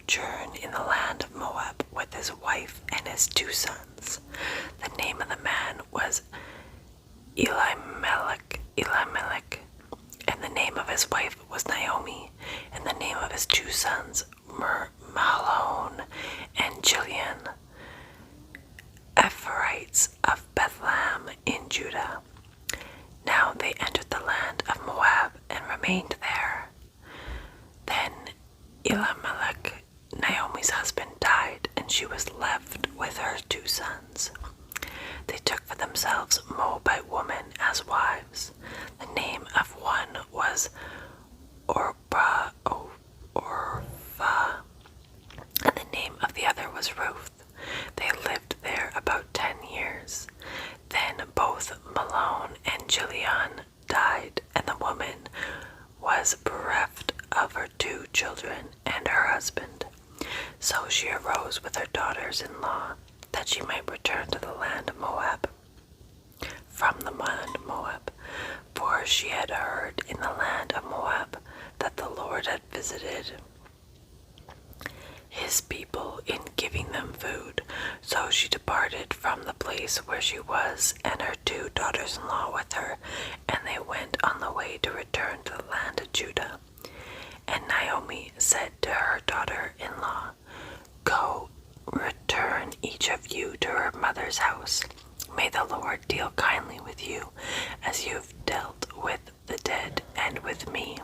sojourn in the land of Moab with his wife and his 2 sons. The name of the man was Elimelech, and the name of his wife was Naomi, and the name of his 2 sons were Mahlon and Chilion, Ephraimites of Bethlehem in Judah. Now they entered the land of Moab and remained there. Then Elimelech, Naomi's husband, died, and she was left with her 2 sons. They took for themselves Moabite women as wives. The name of one was Orpah, and the name of the other was Ruth. They lived there about 10 years. Then both Mahlon and Chilion died, and the woman was bereft of her 2 children and her husband. So she arose with her daughters-in-law, that she might return to the land of Moab, from the land of Moab, for she had heard in the land of Moab that the Lord had visited his people in giving them food. So she departed from the place where she was, and her 2 daughters-in-law with her, and they went on the way to return to the land of Judah. And Naomi said to her daughter-in-law, "Go, return each of you to her mother's house. May the Lord deal kindly with you, as you have dealt with the dead and with me.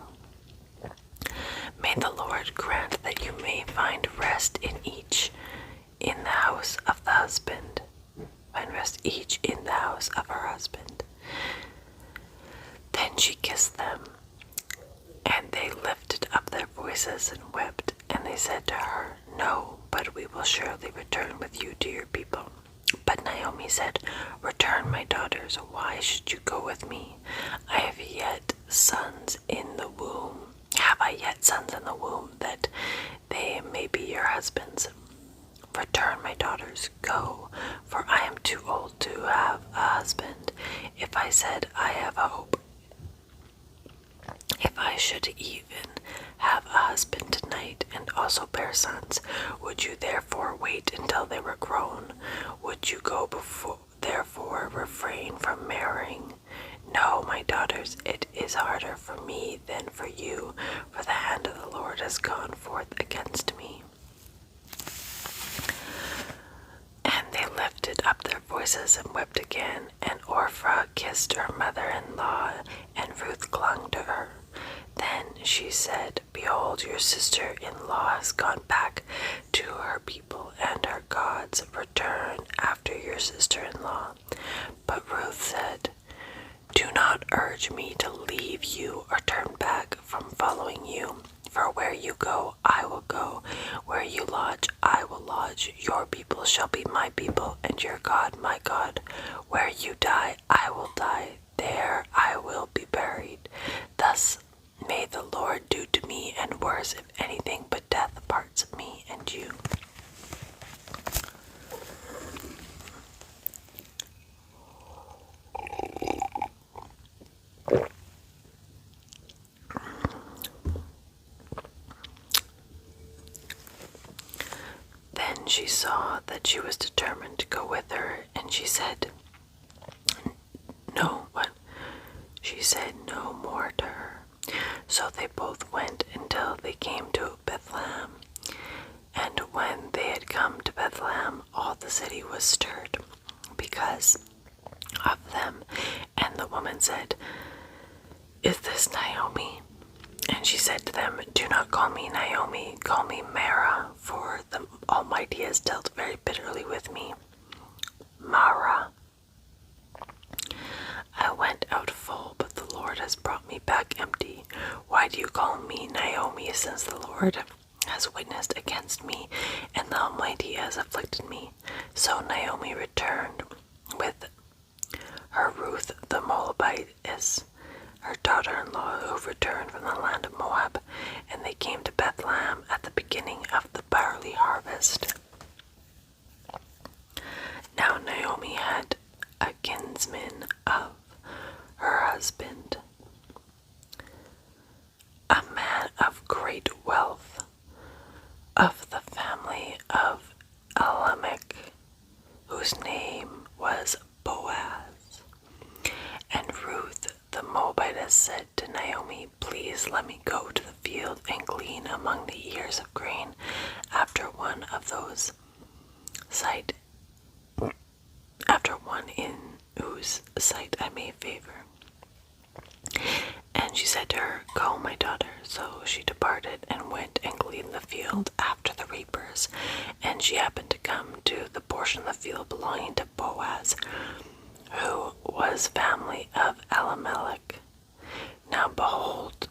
May the Lord grant that you may find rest in each in the house of the husband. Find rest each in the house of her husband." Then she kissed them, and they lifted up their voices and wept. And they said to her, "No, but we will surely return with you to your people." But Naomi said, "Return, my daughters. Why should you go with me? Have I yet sons in the womb, that they may be your husbands? Return, my daughters, go, for I am too old to have a husband. If I said I have a hope, if I should even have a husband tonight and also bear sons, would you therefore wait until they were grown? Would you therefore refrain from marrying? No, my daughters, it is harder for me than for you, for the hand of the Lord has gone forth against me." And they lifted up their voices and wept again, and Orpah kissed her mother-in-law, and Ruth clung to her. Then she said, "Behold, your sister-in-law has gone back to her people and her gods. Return after your sister-in-law." But Ruth said, "Do not urge me to leave you or turn back from following you. For where you go, I will go. Where you lodge, I will lodge. Your people shall be my people, and your God my God. Where you die, I will die. There I will be buried. Thus may the Lord do to me, and worse, if anything but death parts me and you." Then she saw that she was determined to go with her, and she said no more to her. So they both went until they came to Bethlehem. And when they had come to Bethlehem, all the city was stirred because of them. And the woman said, "Is this Naomi?" And she said to them, "Do not call me Naomi, call me Mara, for the Almighty has dealt very bitterly with me. Mara. I went out full, but the Lord has brought me back empty. Why do you call me Naomi, since the Lord has witnessed against me, and the Almighty has afflicted me?" So Naomi returned with her Ruth the Moabitess, her daughter-in-law, who returned from the land of Moab, and they came to Bethlehem at the beginning of the barley harvest. Now Naomi had a kinsman of her husband, a man of great wealth, of the whose name was Boaz. And Ruth the Moabitess said to Naomi, "Please let me go to the field and glean among the ears of grain after one in whose sight I may favor." And she said to her, "Go, my daughter." So she departed and went and gleaned the field after the reapers. And she happened to come to the portion of the field belonging to Boaz, who was family of Elimelech. Now behold,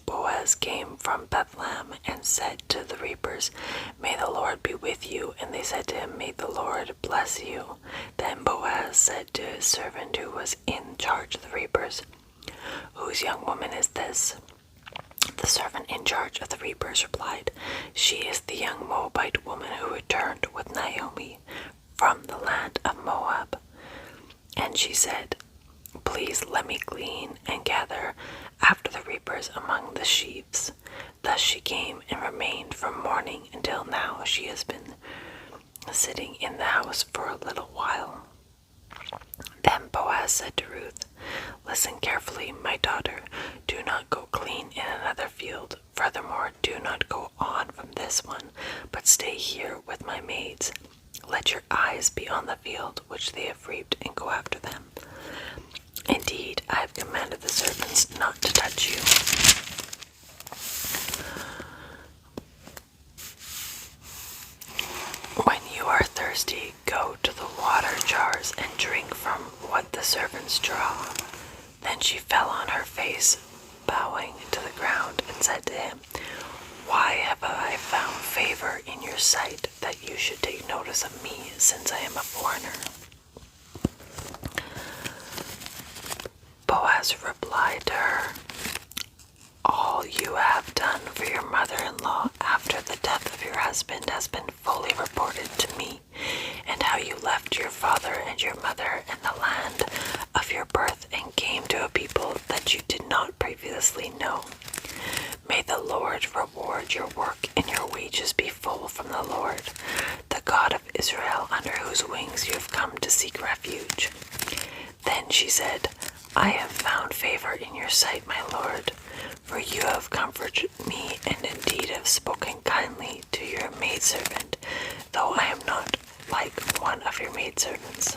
Boaz came from Bethlehem and said to the reapers, "May the Lord be with you." And they said to him, "May the Lord bless you." Then Boaz said to his servant who was in charge of the reapers, "Whose young woman is this?" The servant in charge of the reapers replied, "She is the young Moabite woman who returned with Naomi from the land of Moab." And she said, "Please let me glean and gather after the reapers among the sheaves." Thus she came and remained from morning until now. She has been sitting in the house for a little while. Then Boaz said to Ruth, "Listen carefully, my daughter. Do not go glean in another field. Furthermore, do not go on from this one, but stay here with my maids. Let your eyes be on the field which they have reaped and go after them. Indeed, I have commanded the servants not to touch you." When you are thirsty, go to the water jars and drink from what the servants draw." Then she fell on her face, bowing to the ground, and said to him, "Why have I found favor in your sight, that you should take notice of me, since I am a foreigner?" Boaz replied to her, "All you have done for your mother-in-law after the death of your husband has been fully reported to me, and how you left your father and your mother and the land of your birth and came to a people that you did not previously know. May the Lord reward your work and your wages be full from the Lord, the God of Israel, under whose wings you have come to seek refuge." Then she said, "I have found favor in your sight, my lord, for you have comforted me and indeed have spoken kindly to your maidservant, though I am not like one of your maidservants."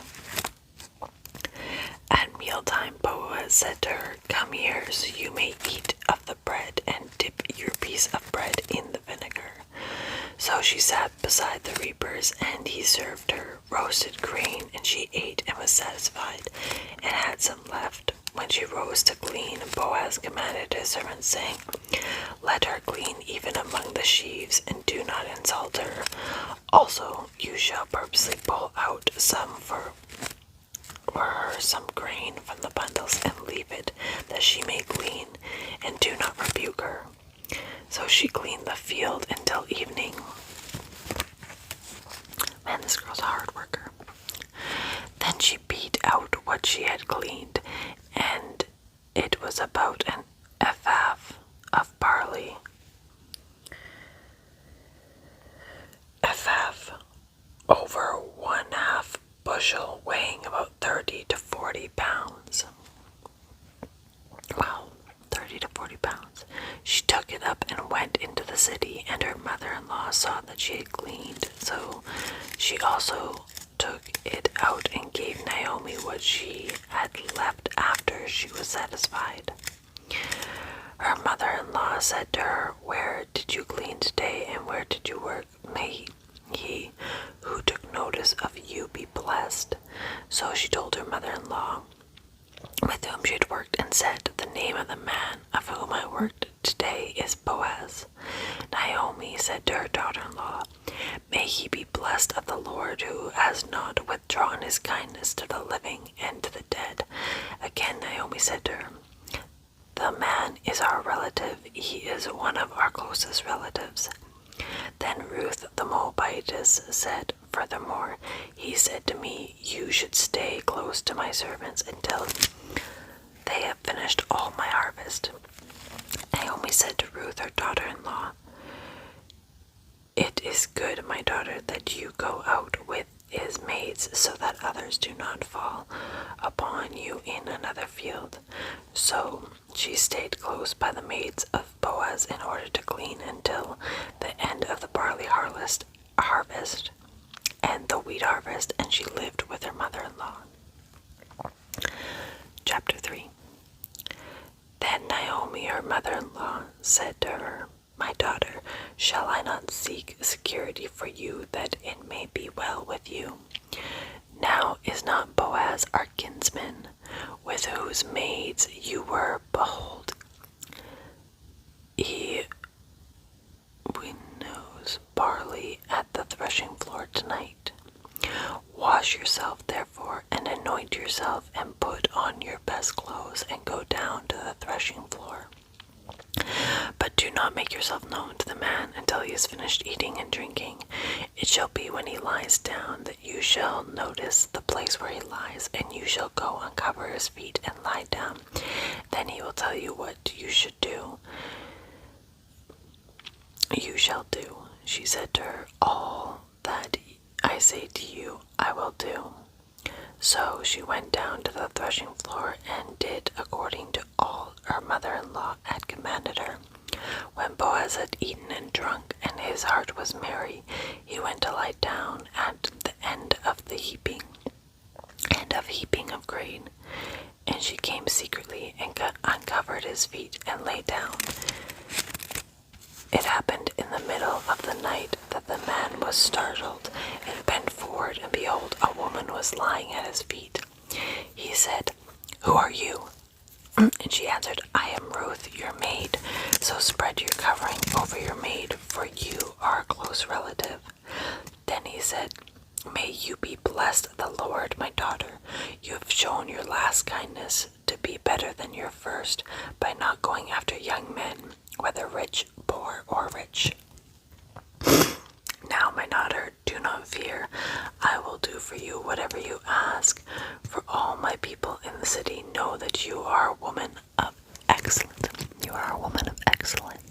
At mealtime, Boaz said to her, "Come here, so you may eat of the bread and dip your piece of bread in the vinegar." So she sat beside the reapers, and he served her roasted grain, and she ate and was satisfied, and had some left. When she rose to glean, Boaz commanded his servant, saying, "Let her glean even among the sheaves, and do not insult her. Also, you shall purposely pull out some for her some grain from the bundles, and leave it, that she may glean, and do not rebuke her." So she gleaned the field until evening. Man, this girl's a hard worker. Then she beat out what she had gleaned, and it was about an ephah of barley. Ephah, over 1/2 bushel, weighing about 30 to 40 pounds. Wow, 30 to 40 pounds. She took it up and went into the city, and her mother-in-law saw that she had gleaned. So she also took it out and gave Naomi what she had left after she was satisfied. Her mother-in-law said to her, "Where did you glean today, and where did you work? May he who took notice of you be blessed." So she told her mother-in-law with whom she had worked, and said, "The name of the man of whom I worked today is Boaz." Naomi said to her daughter-in-law, "May he be blessed of the Lord, who has not withdrawn his kindness to the living and to the dead." Again Naomi said to her, "The man is our relative. He is one of our closest relatives." Then Ruth the Moabitess said, "Furthermore, he said to me, you should stay close to my servants until they have finished all my harvest." Naomi said to Ruth, her daughter-in-law, "It is good, my daughter, that you go out with his maids, so that others do not fall upon you in another field. So she stayed close by the maids of Boaz in order to glean until the end of the barley harvest and the wheat harvest, and she lived with her mother-in-law. Chapter 3. Then Naomi, her mother-in-law, said to her, "My daughter, shall I not seek security for you, that it may be well with you? Now is not Boaz our kinsman, with whose maids you were? Behold, he winnows barley at the threshing floor tonight. Wash yourself, therefore, and anoint yourself, and put on your best clothes, and go down to the threshing floor. But do not make yourself known to the man until he has finished eating and drinking. It shall be when he lies down that you shall notice the place where he lies, and you shall go uncover his feet and lie down. Then he will tell you what you should do. You shall do." She said to her, "All that I say to you, I will do." So she went down to the threshing floor and did according to all her mother-in-law had commanded her. When Boaz had eaten and drunk, and his heart was merry, he went to lie down at the end of the heaping of grain. And she came secretly and uncovered his feet and lay down. It happened in the middle of the night that the man was startled and bent forward, and behold, a woman was lying at his feet. He said, "Who are you?" And she answered, "I am Ruth, your maid. So spread your covering over your maid, for you are a close relative." Then he said, "May you be blessed, the Lord, my daughter. You have shown your last kindness to be better than your first, by not going after young men, whether rich, poor, or rich. Now, my daughter, do not fear. I will do for you whatever you ask, for all my people in the city know that you are a woman of excellence." You are a woman of excellence.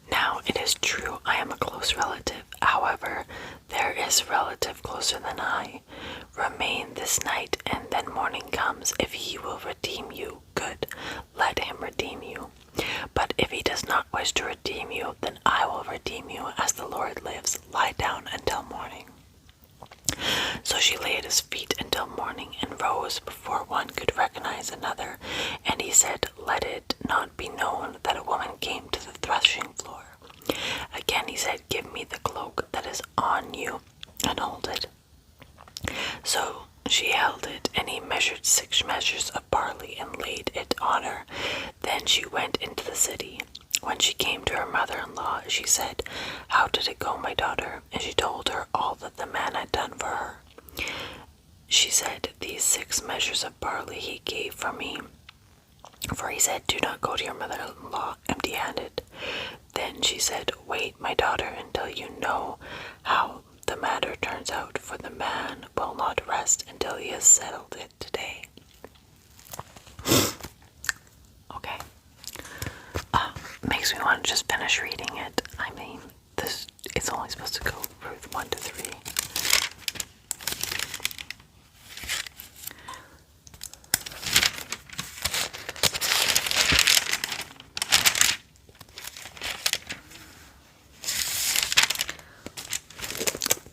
Now it is true I am a close relative. However, there is a relative closer than I. Remain this night, and then morning comes. If he will redeem you, good, let him redeem you. But if he does not wish to redeem you, then I will redeem you, as the Lord lives. Lie down until morning." So she lay at his feet until morning, and rose before one could recognize another. And he said, "Let it not be known that a woman came to the threshing floor." Again he said, "Give me the cloak that is on you, and hold it." So she held it, and he measured 6 measures of barley and laid it on her. Then she went into the city. When she came to her mother-in-law, she said, "How did it go, my daughter?" And she told her all that the man had done for her. She said, "These 6 measures of barley he gave for me." For he said, "Do not go to your mother-in-law empty-handed." Then she said, "Wait, my daughter, until you know how the matter turns out, for the man will not rest until he has settled it today." Okay. Makes me want to just finish reading it. I mean, it's only supposed to go Ruth 1 to 3.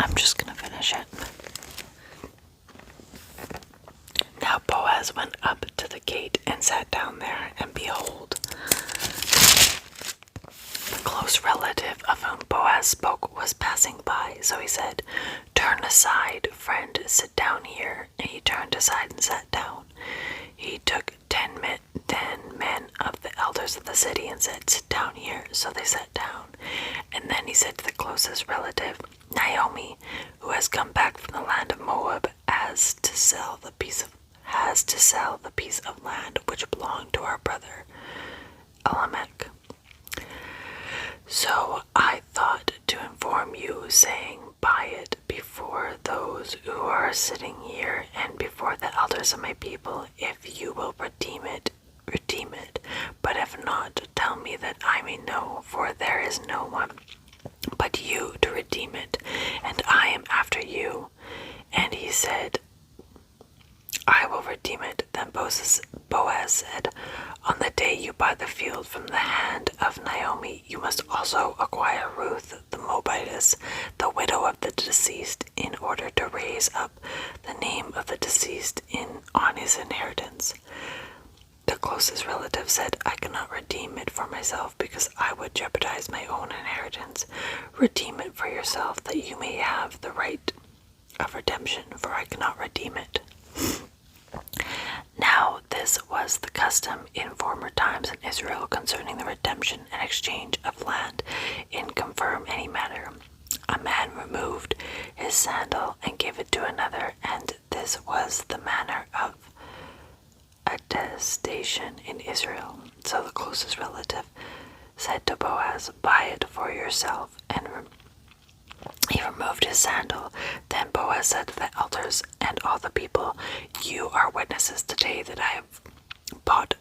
I'm just gonna finish it. Now Boaz went up to the gate and sat down there, and behold, the close relative of whom Boaz spoke was passing by. So he said, "Turn aside, friend, sit down here." And he turned aside and sat down. He took 10 men of the elders of the city and said, "Sit down here." So they sat down. And then he said to the closest relative, "Naomi, who has come back from the land of Moab, has to sell the piece of land which belonged to our brother Elimelech. So I thought to inform you, saying, Buy it, and before the elders of my people. If you will redeem it, redeem it. But if not, tell me that I may know, for there is no one but you to redeem it, and I am after you. And he said, I will redeem it. Then Boaz said, on the day you buy the field from the hand of Naomi, you must also acquire Ruth the Moabitess, the widow of the deceased, in order to raise up the name of the deceased on his inheritance. The closest relative said, I cannot redeem it for myself because I would jeopardize my own inheritance. Redeem it for yourself that you may have the right of redemption, for I cannot redeem it. Now this was the custom in former times in Israel concerning the redemption and exchange of land in confirm any matter. A man removed his sandal and gave it to another, and this was the manner of attestation in Israel. So the closest relative said to Boaz, buy it for yourself, and he removed his sandal. Then Boaz said to the elders and all the people, you are witnesses today that I have bought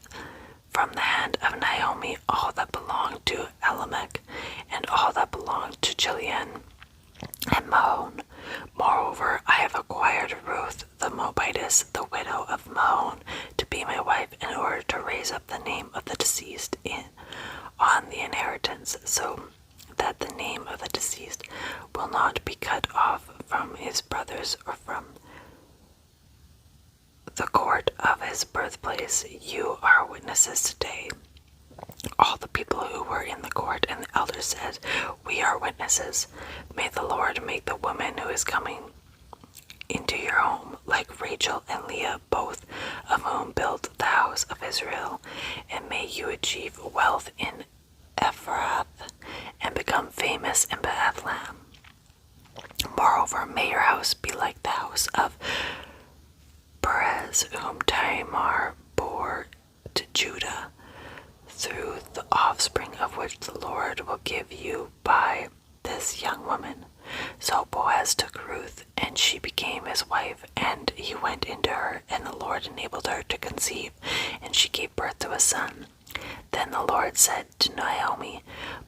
from the hand of Naomi all that belonged to Elimelech and all that belonged to Chilion and Mahon. Moreover, I have acquired Ruth the Moabitess, the widow of Mahon, to be my wife in order to raise up the name of the deceased on the inheritance, so that the name of the deceased will not be cut off from his brothers or from the court of his birthplace. You are witnesses today. All the people who were in the court and the elders said, we are witnesses. May the Lord make the woman who is coming into your home like Rachel and Leah, both of whom built the house of Israel, and may you achieve wealth in Ephrath and become famous in Bethlehem. Moreover, may your house be like the house of Perez, whom Tamar bore to Judah, through the offspring of which the Lord will give you by this young woman. So Boaz took Ruth, and she became his wife, and he went into her, and the Lord enabled her to conceive, and she gave birth to a son. Then the Lord said to Naomi,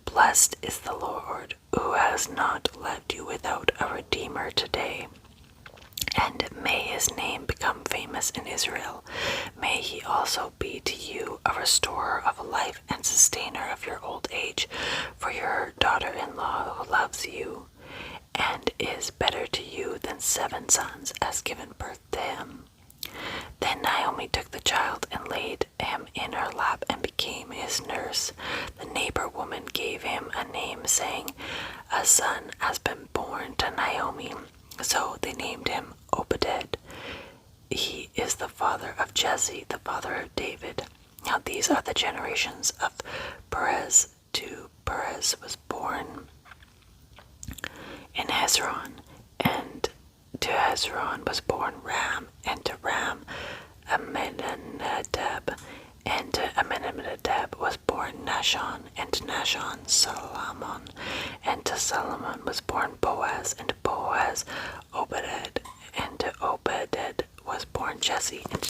blessed is the Lord, who has not left you without a redeemer today. And may his name become famous in Israel. May he also be to you a restorer of life and sustainer of your old age, for your daughter-in-law who loves you and is better to you than 7 sons has given birth to him. Then Naomi took the child and laid him in her lap and became his nurse. The neighbor woman gave him a name, saying, a son has been born to Naomi. So they named him Obed. He is the father of Jesse, the father of David. Now these are the generations of Perez. To Perez was born in Hezron, and to Hezron was born Ram, and to Ram Amminadab, and to Amminadab was born Nahshon, and to Nahshon Solomon, and to Solomon was born Boaz, and to Boaz Obed, and to Obed was born Jesse, and